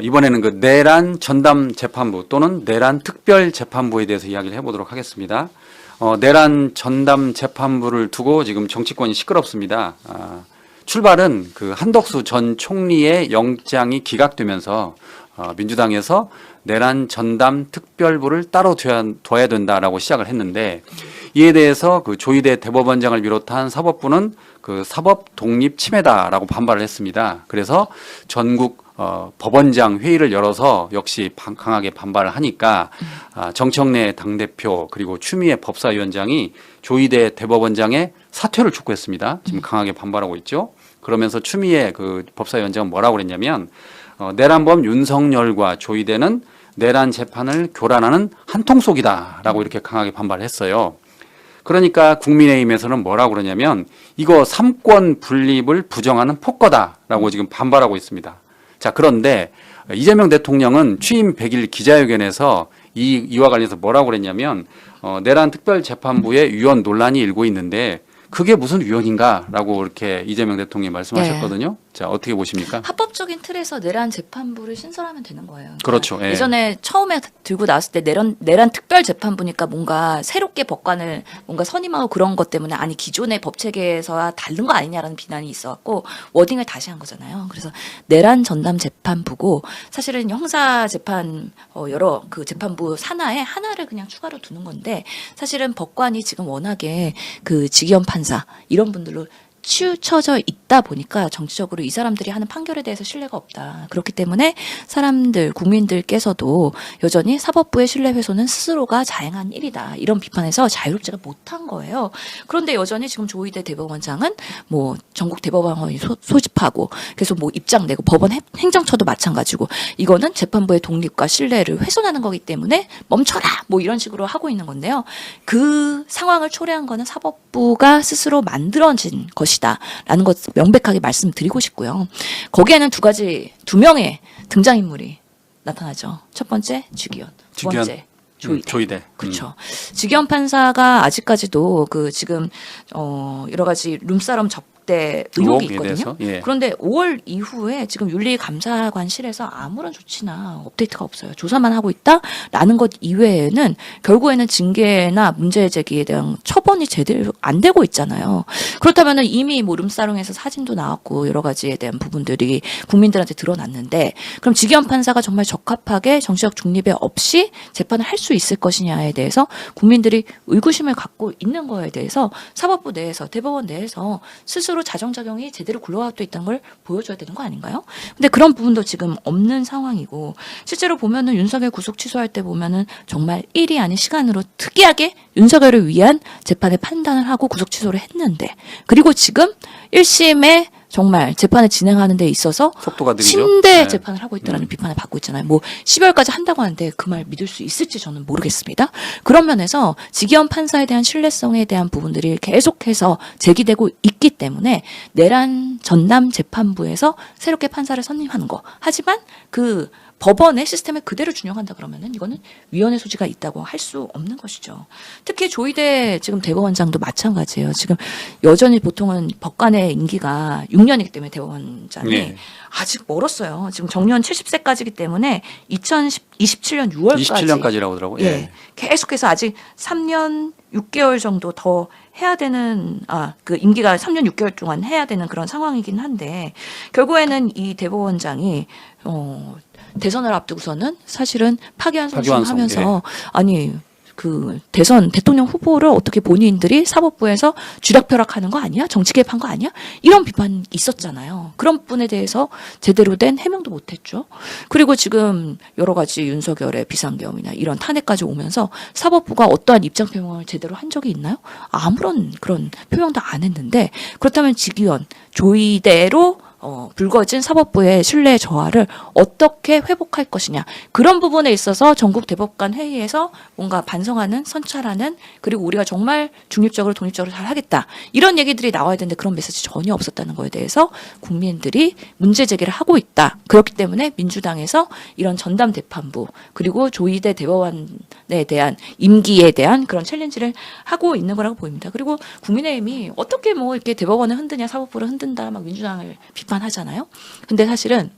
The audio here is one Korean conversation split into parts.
이번에는 그 내란 전담 재판부 또는 내란 특별 재판부에 대해서 이야기를 해보도록 하겠습니다. 내란 전담 재판부를 두고 지금 정치권이 시끄럽습니다. 출발은 그 한덕수 전 총리의 영장이 기각되면서 민주당에서 내란 전담 특별부를 따로 둬야 된다라고 시작을 했는데, 이에 대해서 그 조희대 대법원장을 비롯한 사법부는 그 사법 독립 침해다라고 반발을 했습니다. 그래서 전국 법원장 회의를 열어서 역시 강하게 반발을 하니까 정청래 당대표 그리고 추미애 법사위원장이 조희대 대법원장의 사퇴를 촉구했습니다. 지금 강하게 반발하고 있죠. 그러면서 추미애 그 법사위원장은 뭐라고 그랬냐면, 내란범 윤석열과 조희대는 내란 재판을 교란하는 한통속이다라고 이렇게 강하게 반발했어요. 그러니까 국민의힘에서는 뭐라고 그러냐면, 이거 삼권 분립을 부정하는 폭거다라고 지금 반발하고 있습니다. 자, 그런데 이재명 대통령은 취임 100일 기자회견에서 이와 관련해서 뭐라고 그랬냐면, 내란 특별재판부의 위헌 논란이 일고 있는데 그게 무슨 위헌인가라고 이렇게 이재명 대통령이 말씀하셨거든요. 네. 자, 어떻게 보십니까? 합법적인 틀에서 내란 재판부를 신설하면 되는 거예요. 그렇죠. 예. 예전에 처음에 들고 나왔을 때 내란 특별 재판부니까 뭔가 새롭게 법관을 뭔가 선임하고 그런 것 때문에 아니 기존의 법 체계에서와 다른 거 아니냐라는 비난이 있어갖고 워딩을 다시 한 거잖아요. 그래서 내란 전담 재판부고 사실은 형사 재판 여러 그 재판부 산하에 하나를 그냥 추가로 두는 건데, 사실은 법관이 지금 워낙에 그 직위원 판사 이런 분들로 치우쳐져 있다 보니까 정치적으로 이 사람들이 하는 판결에 대해서 신뢰가 없다. 그렇기 때문에 사람들, 국민들께서도 여전히 사법부의 신뢰 훼손은 스스로가 자행한 일이다. 이런 비판에서 자유롭지가 못한 거예요. 그런데 여전히 지금 조희대 대법원장은 뭐 전국 대법원이 소집하고 그래서 뭐 입장 내고 법원 행정처도 마찬가지고 이거는 재판부의 독립과 신뢰를 훼손하는 거기 때문에 멈춰라. 뭐 이런 식으로 하고 있는 건데요. 그 상황을 초래한 거는 사법부가 스스로 만들어진 것이 라는 것 명백하게 말씀드리고 싶고요. 거기에는 두 명의 등장인물이 나타나죠. 첫 번째 주기현, 두 번째 조희대. 그렇죠. 주기현 판사가 아직까지도 그 지금 여러 가지 룸사롱 접대 의혹이 있거든요. 예. 그런데 5월 이후에 지금 윤리감사관실에서 아무런 조치나 업데이트가 없어요. 조사만 하고 있다라는 것 이외에는 결국에는 징계나 문제 제기에 대한 처벌이 제대로 안 되고 있잖아요. 그렇다면 이미 뭐 룸사롱에서 사진도 나왔고 여러 가지에 대한 부분들이 국민들한테 드러났는데, 그럼 주기현 판사가 정말 적합하게 정치적 중립에 없이 재판을 할 수 있을 것이냐에 대해서 국민들이 의구심을 갖고 있는 거에 대해서 사법부 내에서 대법원 내에서 스스로 자정작용이 제대로 굴러가고 있다는 걸 보여줘야 되는 거 아닌가요? 근데 그런 부분도 지금 없는 상황이고, 실제로 보면은 윤석열 구속 취소할 때 보면은 정말 일이 아닌 시간으로 특이하게 윤석열을 위한 재판의 판단을 하고 구속 취소를 했는데, 그리고 지금 1심에 정말 재판을 진행하는 데 있어서 속도가 느리죠. 침대 네. 재판을 하고 있다는 비판을 받고 있잖아요. 뭐 12월까지 한다고 하는데 그 말 믿을 수 있을지 저는 모르겠습니다. 그런 면에서 지기현 판사에 대한 신뢰성에 대한 부분들이 계속해서 제기되고 있기 때문에 내란 전담 재판부에서 새롭게 판사를 선임하는 거. 하지만 그 법원의 시스템을 그대로 준용한다 그러면은 이거는 위헌의 소지가 있다고 할 수 없는 것이죠. 특히 조희대 지금 대법원장도 마찬가지예요. 지금 여전히 보통은 법관의 임기가 6년이기 때문에 대법원장이 네. 아직 멀었어요. 지금 정년 70세까지이기 때문에 2027년 6월까지 27년까지라고 하더라고요. 예. 네. 계속해서 아직 3년 6개월 정도 더 해야 되는 그 임기가 3년 6개월 동안 해야 되는 그런 상황이긴 한데, 결국에는 이 대법원장이 대선을 앞두고서는 사실은 파기환송하면서 예. 아니 그 대선 대통령 후보를 어떻게 본인들이 사법부에서 쥐락펴락하는 거 아니야? 정치 개입한 거 아니야? 이런 비판이 있었잖아요. 그런 부분에 대해서 제대로 된 해명도 못했죠. 그리고 지금 여러 가지 윤석열의 비상계엄이나 이런 탄핵까지 오면서 사법부가 어떠한 입장 표명을 제대로 한 적이 있나요? 아무런 그런 표명도 안 했는데, 그렇다면 지기현, 조희대로 불거진 사법부의 신뢰 저하를 어떻게 회복할 것이냐, 그런 부분에 있어서 전국 대법관 회의에서 뭔가 반성하는, 선찰하는, 그리고 우리가 정말 중립적으로 독립적으로 잘 하겠다 이런 얘기들이 나와야 되는데 그런 메시지 전혀 없었다는 거에 대해서 국민들이 문제 제기를 하고 있다. 그렇기 때문에 민주당에서 이런 전담 재판부 그리고 조희대 대법원에 대한 임기에 대한 그런 챌린지를 하고 있는 거라고 보입니다. 그리고 국민의힘이 어떻게 뭐 이렇게 대법원을 흔드냐, 사법부를 흔든다 막 민주당을 비판하잖아요. 근데 사실은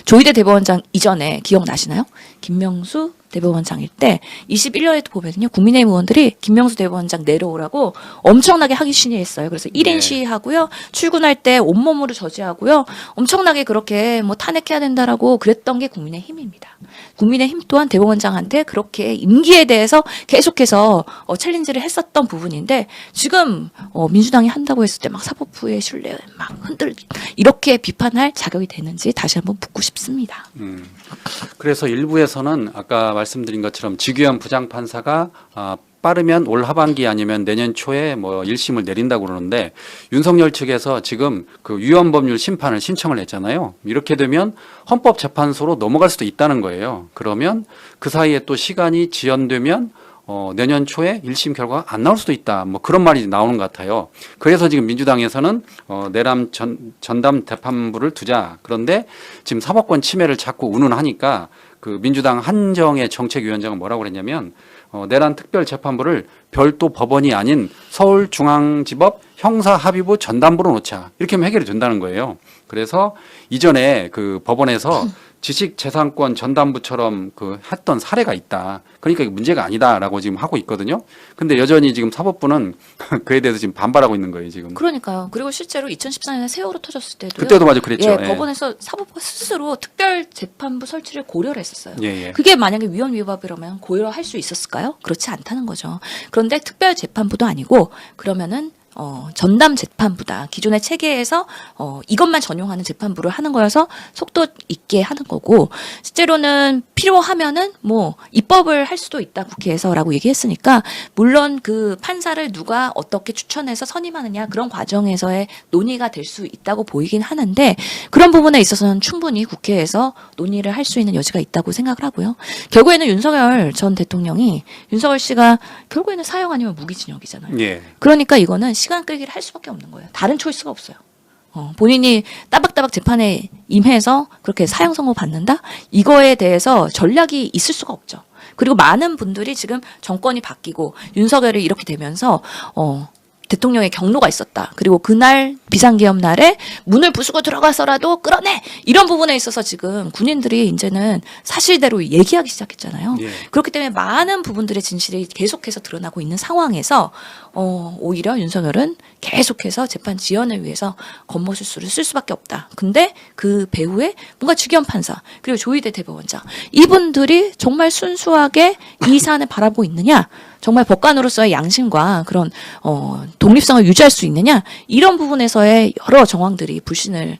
조희대 대법원장 이전에 기억나시나요? 김명수 대법원장일 때 21년에도 보면요. 국민의힘 의원들이 김명수 대법원장 내려오라고 엄청나게 하기 시위했어요. 그래서 1인 네. 시위하고요. 출근할 때 온몸으로 저지하고요. 엄청나게 그렇게 뭐 탄핵해야 된다라고 그랬던 게 국민의힘입니다. 국민의힘 또한 대법원장한테 그렇게 임기에 대해서 계속해서 챌린지를 했었던 부분인데 지금 민주당이 한다고 했을 때 막 사법부의 신뢰 막 이렇게 비판할 자격이 되는지 다시 한번 묻고 싶습니다. 그래서 일부에서는 아까 말씀드린 것처럼 지규현 부장판사가 빠르면 올 하반기 아니면 내년 초에 뭐 1심을 내린다고 그러는데 윤석열 측에서 지금 그 위헌법률 심판을 신청을 했잖아요. 이렇게 되면 헌법재판소로 넘어갈 수도 있다는 거예요. 그러면 그 사이에 또 시간이 지연되면 내년 초에 1심 결과가 안 나올 수도 있다. 뭐 그런 말이 나오는 것 같아요. 그래서 지금 민주당에서는 내란 전담 재판부를 두자. 그런데 지금 사법권 침해를 자꾸 운운하니까 그 민주당 한정의 정책위원장은 뭐라고 그랬냐면 내란 특별재판부를 별도 법원이 아닌 서울중앙지법 형사합의부 전담부로 놓자. 이렇게 하면 해결이 된다는 거예요. 그래서 이전에 그 법원에서 지식재산권 전담부처럼 그 했던 사례가 있다. 그러니까 이게 문제가 아니다라고 지금 하고 있거든요. 근데 여전히 지금 사법부는 그에 대해서 지금 반발하고 있는 거예요, 지금. 그러니까요. 그리고 실제로 2014년에 세월호 터졌을 때도 그때도 맞아 그랬죠. 예. 법원에서 사법부가 스스로 특별재판부 설치를 고려를 했었어요. 예. 그게 만약에 위헌 위법이라면 고려할 수 있었을까요? 그렇지 않다는 거죠. 그런데 특별재판부도 아니고 그러면은 전담 재판부다. 기존의 체계에서 이것만 전용하는 재판부를 하는 거여서 속도 있게 하는 거고 실제로는 필요하면은 뭐 입법을 할 수도 있다 국회에서라고 얘기했으니까 물론 그 판사를 누가 어떻게 추천해서 선임하느냐 그런 과정에서의 논의가 될 수 있다고 보이긴 하는데 그런 부분에 있어서는 충분히 국회에서 논의를 할 수 있는 여지가 있다고 생각을 하고요. 결국에는 윤석열 전 대통령이 윤석열 씨가 결국에는 사형 아니면 무기징역이잖아요. 예. 그러니까 이거는 시간 끌기를 할 수밖에 없는 거예요. 다른 초이스가 없어요. 본인이 따박따박 재판에 임해서 그렇게 사형 선고 받는다? 이거에 대해서 전략이 있을 수가 없죠. 그리고 많은 분들이 지금 정권이 바뀌고 윤석열이 이렇게 되면서 대통령의 경로가 있었다. 그리고 그날 비상계엄 날에 문을 부수고 들어가서라도 끌어내! 이런 부분에 있어서 지금 군인들이 이제는 사실대로 얘기하기 시작했잖아요. 예. 그렇기 때문에 많은 부분들의 진실이 계속해서 드러나고 있는 상황에서 오히려 윤석열은 계속해서 재판 지연을 위해서 겉모술수를 쓸 수밖에 없다. 근데 그 배후에 뭔가 주기현 판사 그리고 조희대 대법원장 이분들이 정말 순수하게 이 사안을 바라보고 있느냐 정말 법관으로서의 양심과 그런 독립성을 유지할 수 있느냐 이런 부분에서의 여러 정황들이 불신을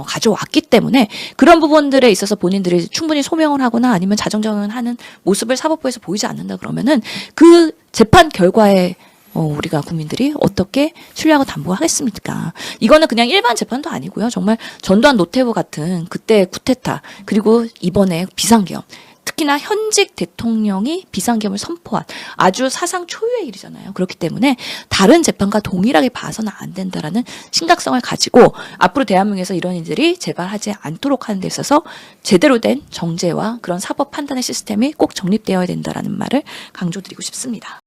가져왔기 때문에 그런 부분들에 있어서 본인들이 충분히 소명을 하거나 아니면 자정정을 하는 모습을 사법부에서 보이지 않는다 그러면은 그 재판 결과에 우리가 국민들이 어떻게 신뢰하고 담보하겠습니까? 이거는 그냥 일반 재판도 아니고요. 정말 전두환 노태우 같은 그때 쿠데타 그리고 이번에 비상계엄 특히나 현직 대통령이 비상계엄을 선포한 아주 사상 초유의 일이잖아요. 그렇기 때문에 다른 재판과 동일하게 봐서는 안 된다라는 심각성을 가지고 앞으로 대한민국에서 이런 일들이 재발하지 않도록 하는 데 있어서 제대로 된 정제와 그런 사법 판단의 시스템이 꼭 정립되어야 된다라는 말을 강조드리고 싶습니다.